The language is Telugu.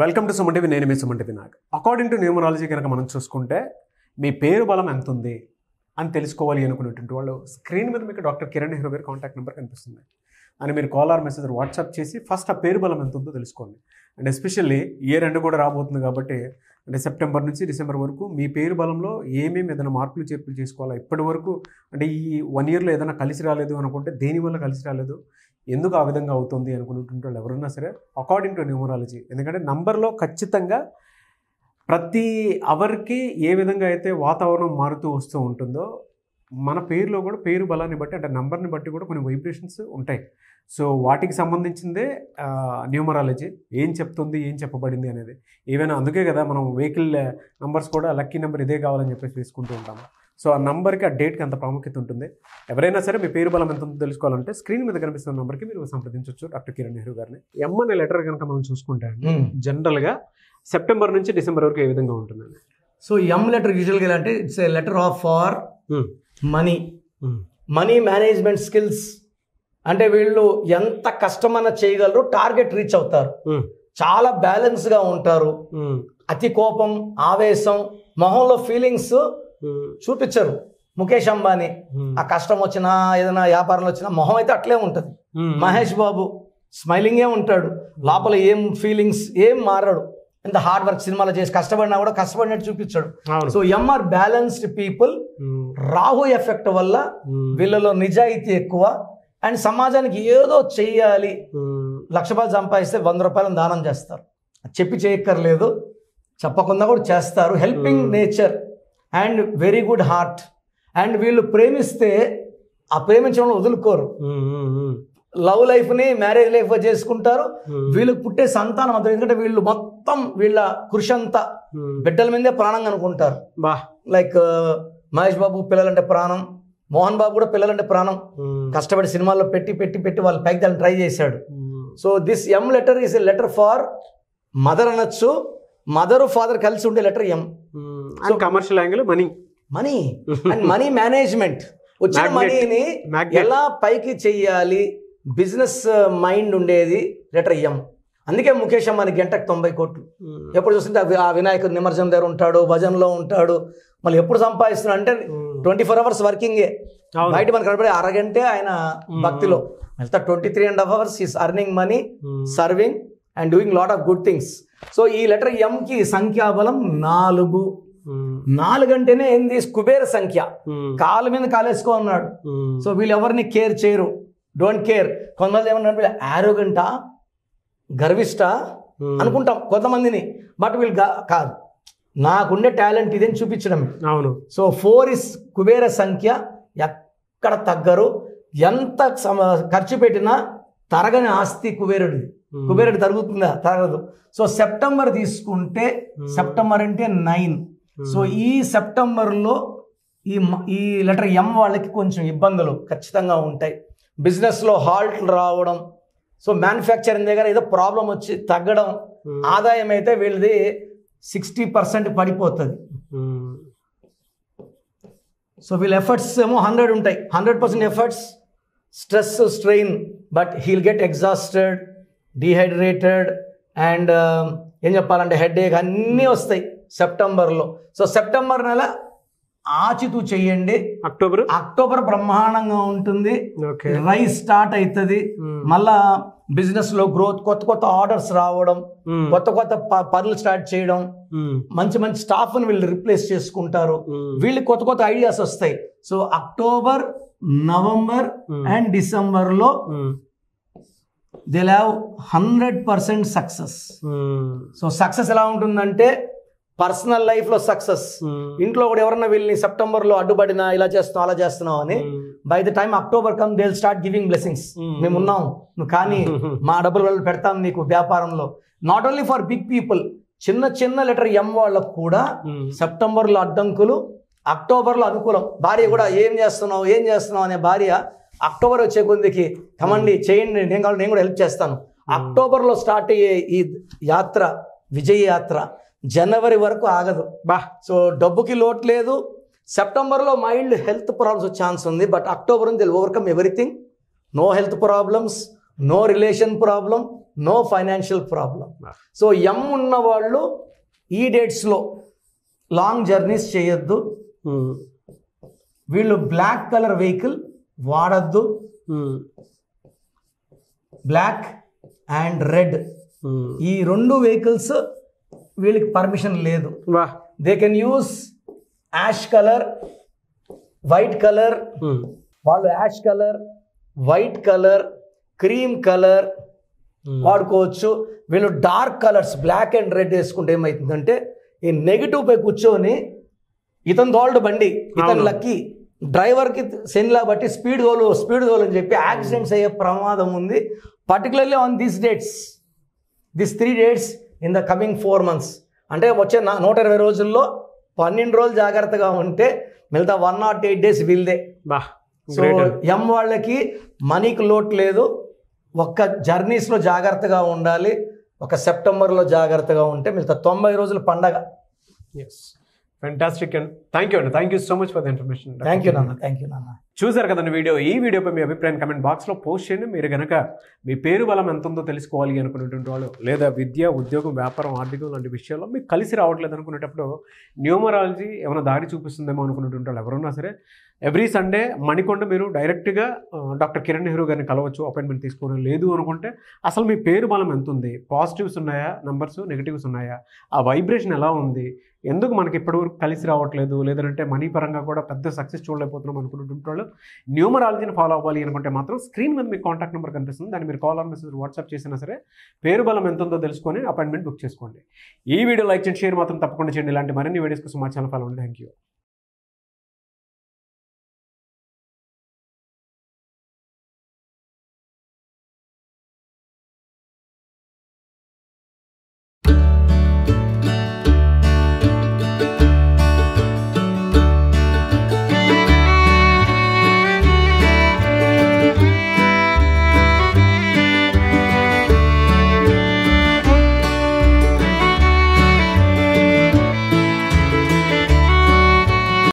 Welcome to Suman TV. నేను మీ Suman TV Nag. According to numerology కనుక మనం చూసుకుంటే మీ పేరు బలం ఎంత ఉంది అని తెలుసుకోవాలి అనుకునేటువంటి వాళ్ళు స్క్రీన్ మీద మీకు డాక్టర్ కిరణ్ నెహ్రూ గారి కాంటాక్ట్ నెంబర్ కనిపిస్తుంది. అని మీరు కాల్ ఆర్ మెసేజ్ వాట్సాప్ చేసి ఫస్ట్ ఆ పేరు బలం ఎంత ఉందో తెలుసుకోండి. అండ్ ఎస్పెషల్లీ ఇయర్ ఎండ్ కూడా రాబోతుంది కాబట్టి అంటే సెప్టెంబర్ నుంచి డిసెంబర్ వరకు మీ పేరు బలంలో ఏమేమి ఏదైనా మార్పులు చేర్పులు చేసుకోవాలా, ఇప్పటి వరకు అంటే ఈ 1 yearలో ఏదైనా కలిసి రాలేదు అనుకుంటే దేనివల్ల కలిసి రాలేదు, ఎందుకు ఆ విధంగా అవుతుంది అనుకునేటువంటి వాళ్ళు ఎవరన్నా సరే అకార్డింగ్ టు న్యూమరాలజీ, ఎందుకంటే నంబర్లో ఖచ్చితంగా ప్రతి అవర్కి ఏ విధంగా అయితే వాతావరణం మారుతూ వస్తూ ఉంటుందో మన పేరులో కూడా పేరు బలాన్ని బట్టి అంటే నంబర్ని బట్టి కూడా కొన్ని వైబ్రేషన్స్ ఉంటాయి. సో వాటికి సంబంధించిందే న్యూమరాలజీ ఏం చెప్తుంది, ఏం చెప్పబడింది అనేది. ఏవైనా అందుకే కదా మనం వెహికల్ నంబర్స్ కూడా లక్కీ నెంబర్ ఇదే కావాలని చెప్పేసి తీసుకుంటూ ఉంటాము. సో ఆ నంబర్కి ఆ డేట్కి అంత ప్రాముఖ్యత ఉంటుంది. ఎవరైనా సరే మీ పేరు బలం ఎంత ఉందో తెలుసుకోవాలంటే స్క్రీన్ మీద కనిపిస్తున్న నెంబర్కి మీరు సంప్రదించవచ్చు డాక్టర్ కిరణ్ నెహ్రూ గారిని. ఎం అనే లెటర్ కనుక మనం చూసుకుంటే జనరల్గా సెప్టెంబర్ నుంచి డిసెంబర్ వరకు ఏ విధంగా ఉంటుందండి? సో ఎం లెటర్ యూజువల్గా అంటే it's a letter of for money, money management skills. అంటే వీళ్ళు ఎంత కష్టమన్నా చేయగలరు, టార్గెట్ రీచ్ అవుతారు, చాలా బ్యాలెన్స్గా ఉంటారు, అతి కోపం ఆవేశం మొహంలో ఫీలింగ్స్ చూపించరు. ముఖేష్ అంబానీ ఆ కష్టం వచ్చినా ఏదైనా వ్యాపారంలో వచ్చినా మొహం అయితే అట్లే ఉంటుంది. మహేష్ బాబు స్మైలింగే ఉంటాడు, లోపల ఏం ఫీలింగ్స్ ఏం మారడు. ఎంత హార్డ్ వర్క్ సినిమాలో చేసి కష్టపడినా కూడా కష్టపడినట్టు చూపించాడు. So M are balanced people. Rahu effect వల్ల వీళ్ళలో నిజాయితీ ఎక్కువ అండ్ సమాజానికి ఏదో చెయ్యాలి. 1,00,000 రూపాయలు సంపాదిస్తే 100 రూపాయలను దానం చేస్తారు. చెప్పి చేయక్కర్లేదు, చెప్పకుండా కూడా చేస్తారు. Helping nature and very good heart. And వీళ్ళు ప్రేమిస్తే ఆ ప్రేమించడం వదులుకోరు. లవ్ లైఫ్ని మ్యారేజ్ లైఫ్ చేసుకుంటారు. వీళ్ళకి పుట్టే సంతానం అంతా, ఎందుకంటే వీళ్ళు మొత్తం వీళ్ళ కృషి అంతా బిడ్డల మీదే ప్రాణంగా అనుకుంటారు. లైక్ మహేష్ బాబు పిల్లలంటే ప్రాణం, మోహన్ బాబు కూడా పిల్లలంటే ప్రాణం. కష్టపడి సినిమాల్లో పెట్టి పెట్టి పెట్టి వాళ్ళు పైకి దాన్ని ట్రై చేశాడు. So this M letter is a letter for mother అనొచ్చు. మదర్ ఫాదర్ కలిసి ఉండే letter M. So commercial angle money, money and money management. వచ్చిన మనీని ఎలా పైకి చెయ్యాలి, బిజినెస్ మైండ్ ఉండేది లెటర్ ఎం. అందుకే ముఖేష్ అంబానీ గంటకు 90 కోట్లు. ఎప్పుడు చూస్తుంటే ఆ వినాయకుడు నిమజ్జనం దగ్గర ఉంటాడు, భజనలో ఉంటాడు. మళ్ళీ ఎప్పుడు సంపాదిస్తున్నాడు అంటే 24 hours వర్కింగే. బయట మనకు కనబడే అరగంటే ఆయన భక్తిలో వెళ్తా. 23.5 hours is earning money, serving and doing lot of good things. So ఈ లెటర్ ఎంకి సంఖ్యాబలం 4. 4 అంటేనే ఏంది, కుబేర సంఖ్య. కాలు మీద కాలేసుకో అన్నాడు. సో వీళ్ళు ఎవరిని కేర్ చేయరు, డోంట్ కేర్. కొంతమంది ఏమన్నా యారోగెంటా, గర్విష్ట అనుకుంటాం కొంతమందిని, బట్ వీళ్ళు కాదు, నాకుండే టాలెంట్ ఇదని చూపించడం. అవును. సో 4 ఇస్ కుబేర సంఖ్య. ఎక్కడ తగ్గరు, ఎంత ఖర్చు పెట్టినా తరగని ఆస్తి కుబేరుడిది. కుబేరుడు తరుగుతుందా? తరగదు. సో సెప్టెంబర్ తీసుకుంటే సెప్టెంబర్ అంటే 9. సో ఈ సెప్టెంబర్లో ఈ లెటర్ ఎం వాళ్ళకి కొంచెం ఇబ్బందులు ఖచ్చితంగా ఉంటాయి. బిజినెస్లో హాల్ట్ రావడం, సో మ్యానుఫ్యాక్చరింగ్ దగ్గర ఏదో ప్రాబ్లం వచ్చి తగ్గడం, ఆదాయం అయితే వీళ్ళది 60% పడిపోతుంది. సో వీళ్ళ ఎఫర్ట్స్ ఏమో 100 ఉంటాయి, 100% efforts, stress strain, but he'll get exhausted, dehydrated and ఏం చెప్పాలంటే హెడేక్ అన్నీ వస్తాయి సెప్టెంబర్లో. సో సెప్టెంబర్ నెల ఆచితూ చెయ్యండి. అక్టోబర్ బ్రహ్మాండంగా ఉంటుంది. రైస్ స్టార్ట్ అవుతుంది. మళ్ళా బిజినెస్ లో గ్రోత్, కొత్త కొత్త ఆర్డర్స్ రావడం, కొత్త కొత్త పనులు స్టార్ట్ చేయడం, మంచి మంచి స్టాఫ్ ని వీళ్ళు రిప్లేస్ చేసుకుంటారు. వీళ్ళకి కొత్త కొత్త ఐడియాస్ వస్తాయి. So October, November and December లో they have 100% success. So success ఎలా ఉంటుందంటే పర్సనల్ లైఫ్ లో సక్సెస్. ఇంట్లో కూడా ఎవరన్నా వీళ్ళని సెప్టెంబర్ లో అడ్డుపడినా ఇలా చేస్తున్నావు అలా చేస్తున్నావు అని, by the time October come they will start giving blessings. మేము ఉన్నాం, నువ్వు కానీ మా డబ్బులు వాళ్ళు పెడతాం నీకు వ్యాపారంలో. Not only for big people, చిన్న చిన్న లెటర్ ఎం వాళ్ళకు కూడా సెప్టెంబర్ లో అడ్డంకులు, అక్టోబర్ లో అనుకూలం. భార్య కూడా ఏం చేస్తున్నావు అనే భార్య అక్టోబర్ వచ్చే కొద్దికి కమండి చేయండి, నేను కావాలి, నేను కూడా హెల్ప్ చేస్తాను. అక్టోబర్ లో స్టార్ట్ అయ్యే ఈ యాత్ర, విజయ యాత్ర జనవరి వరకు ఆగదు. సో డబ్బుకి లోటు లేదు. సెప్టెంబర్లో మైల్డ్ హెల్త్ ప్రాబ్లమ్స్ వచ్చే ఛాన్స్ ఉంది, but October will overcome everything. No health problems, no relation problem, no financial problem. So M ఉన్న వాళ్ళు ఈ డేట్స్లో లాంగ్ జర్నీస్ చేయొద్దు. వీళ్ళు బ్లాక్ కలర్ వెహికల్ వాడద్దు. బ్లాక్ అండ్ రెడ్ ఈ 2 వెహికల్స్ వీళ్ళకి పర్మిషన్ లేదు. They can use ash colour, white colour. వాళ్ళు ash colour, white colour, cream colour వాడుకోవచ్చు. వీళ్ళు dark colours black and red వేసుకుంటే ఏమవుతుందంటే ఈ నెగిటివ్ పై కూర్చొని ఇతను తోల్డ్ బండి, ఇతను లక్కీ, డ్రైవర్కి సెన్లా బట్టి స్పీడ్ తోలు అని చెప్పి యాక్సిడెంట్స్ అయ్యే ప్రమాదం ఉంది. Particularly on this 3 dates in the coming 4 months. అంటే వచ్చే 120 రోజుల్లో 12 రోజులు జాగ్రత్తగా ఉంటే మిగతా 108 days వీల్దే. సో ఎం వాళ్ళకి మనీకి లోటు లేదు. ఒక్క జర్నీస్లో జాగ్రత్తగా ఉండాలి. ఒక సెప్టెంబర్లో జాగ్రత్తగా ఉంటే మిగతా 90 రోజులు పండగ. Fantastic and thank you so much for the information. Thank you నాన్న. చూసారు కదండి ఈ వీడియోపై మీ అభిప్రాయం కమెంట్ బాక్స్లో పోస్ట్ చేయండి. మీరు కనుక మీ పేరు బలం ఎంత ఉందో తెలుసుకోవాలి అనుకునేటువంటి వాళ్ళు, లేదా విద్య, ఉద్యోగం, వ్యాపారం, ఆర్థికం లాంటి విషయాల్లో మీకు కలిసి రావట్లేదు అనుకునేటప్పుడు న్యూమరాలజీ ఏమైనా దారి చూపిస్తుందేమో అనుకునేటువంటి వాళ్ళు ఎవరున్నా సరే ఎవ్రీ సండే మణికొండ మీరు డైరెక్ట్గా డాక్టర్ కిరణ్ నెహ్రూ గారిని కలవచ్చు, అపాయింట్మెంట్ తీసుకోవడం. లేదు అనుకుంటే అసలు మీ పేరు బలం ఎంత ఉంది, పాజిటివ్స్ ఉన్నాయా నంబర్స్, నెగిటివ్స్ ఉన్నాయా, ఆ వైబ్రేషన్ ఎలా ఉంది, ఎందుకు మనకి ఇప్పటివరకు కలిసి రావట్లేదు, లేదంటే మనీ పరంగా కూడా పెద్ద సక్సెస్ చూడలేకపోతున్నాం అనుకునేటువంటి వాళ్ళు న్యూమరాలజీని ఫాలో అవ్వాలి అనుకుంటే మాత్రం స్క్రీన్ మీద మీకు కాంటాక్ట్ నెంబర్ కనిపిస్తుంది. దాన్ని మీరు కాల్ ఆర్ మెసేజ్ వాట్సాప్ చేసినా సరే పేరు బలం ఎంత ఉందో తెలుసుకొని అపాయింట్మెంట్ బుక్ చేసుకోండి. ఈ వీడియో లైక్ చేయండి, షేర్ మాత్రం తప్పకుండా చేయండి. ఇలాంటి మరిన్ని వీడియోస్ కోసం మా ఛానల్ ఫాలో అవ్వండి. Thank you.